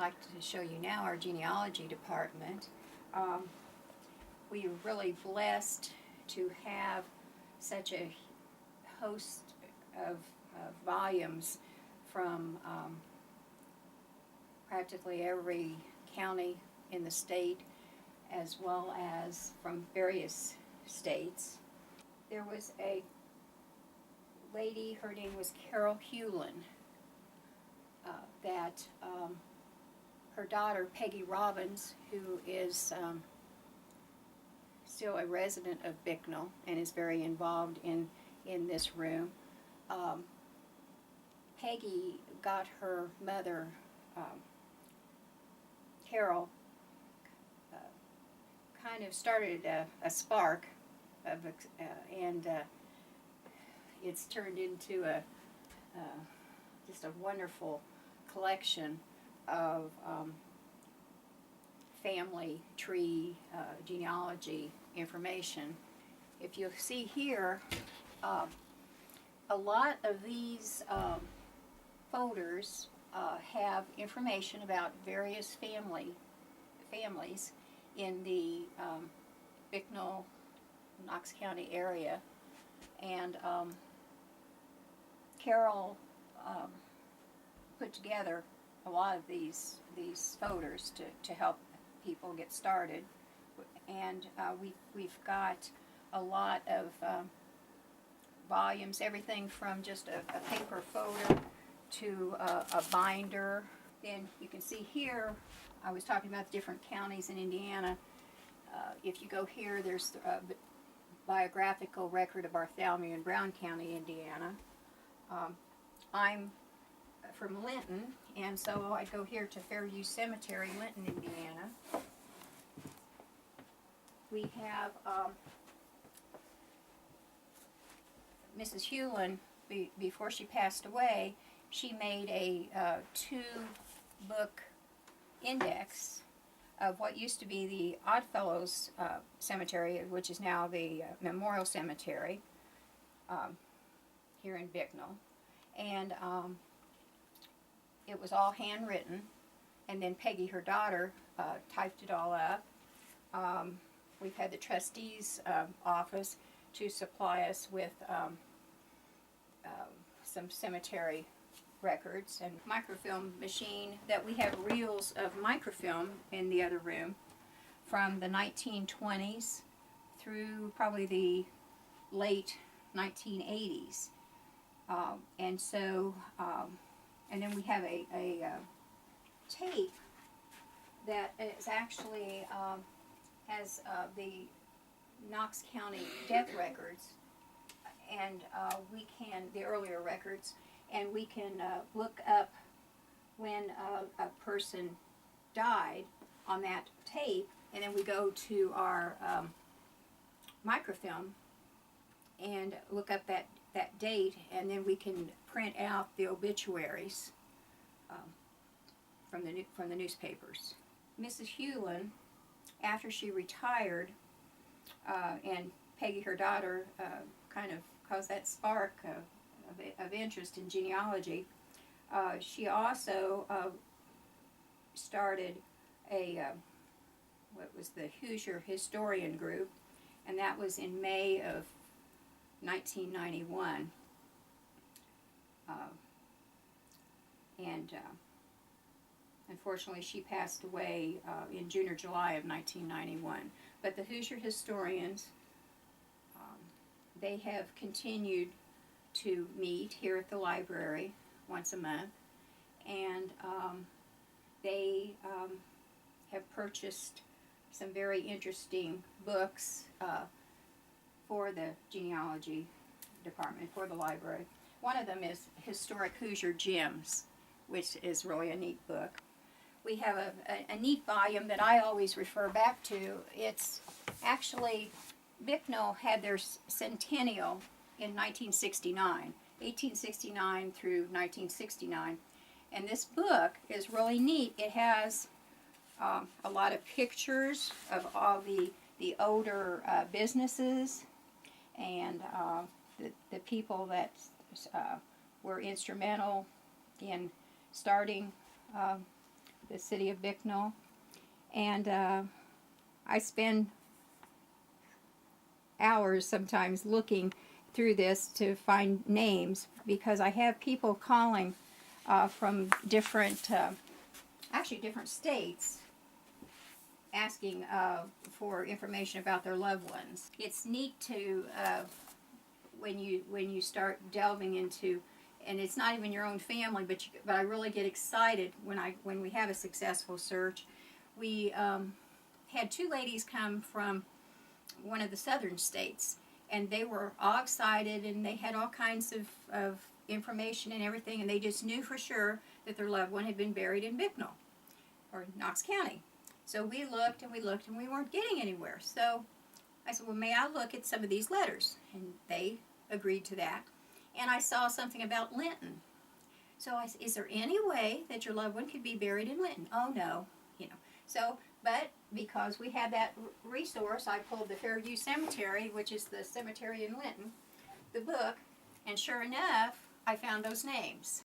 like to show you now our genealogy department. We are really blessed to have such a host of volumes from practically every county in the state, as well as from various states. There was a lady, her name was Carol Hewlin, that her daughter Peggy Robbins, who is still a resident of Bicknell and is very involved in this room. Peggy got her mother, Carol, kind of started a spark of, and it's turned into just a wonderful collection of family tree genealogy information. If you see here, a lot of these folders have information about various families in the Bicknell, Knox County area, and Carol put together a lot of these folders to help people get started, and we've got a lot of volumes, everything from just a paper folder to a binder. Then you can see here, I was talking about the different counties in Indiana. If you go here, there's a biographical record of Bartholomew and Brown County, Indiana. I'm from Linton, and so I go here to Fairview Cemetery, Linton, Indiana. We have Mrs. Hewlin, before she passed away, she made a 2-book index of what used to be the Oddfellows Cemetery, which is now the Memorial Cemetery here in Bicknell. And it was all handwritten, and then Peggy, her daughter, typed it all up. We've had the trustees' office to supply us with some cemetery records and microfilm machine, that we have reels of microfilm in the other room from the 1920s through probably the late 1980s. And so, and then we have a tape that is actually has the Knox County death records, and we can, the earlier records, and we can look up when a person died on that tape, and then we go to our microfilm and look up that date, and then we can print out the obituaries from the newspapers. Mrs. Hewlin, after she retired, and Peggy, her daughter, kind of caused that spark of interest in genealogy, she also started what was the Hoosier Historian Group, and that was in May of 1991. And unfortunately she passed away in June or July of 1991. But the Hoosier historians, they have continued to meet here at the library once a month, and they have purchased some very interesting books for the genealogy department, for the library. One of them is Historic Hoosier Gems, which is really a neat book. We have a neat volume that I always refer back to. It's actually, Bicknell had their centennial in 1969, 1869 through 1969. And this book is really neat. It has a lot of pictures of all the older businesses and the people that were instrumental in starting the city of Bicknell. And I spend hours sometimes looking through this to find names, because I have people calling from different, actually different states, asking for information about their loved ones. It's neat to when you start delving into, and it's not even your own family, but I really get excited when we have a successful search. We had two ladies come from one of the southern states, and they were all excited, and they had all kinds of information and everything, and they just knew for sure that their loved one had been buried in Bicknell or Knox County. So we looked and we looked, and we weren't getting anywhere. So I said, well, may I look at some of these letters? And they agreed to that. And I saw something about Linton. So I said, is there any way that your loved one could be buried in Linton? Oh, no. So, but because we had that resource, I pulled the Fairview Cemetery, which is the cemetery in Linton, the book, and sure enough, I found those names.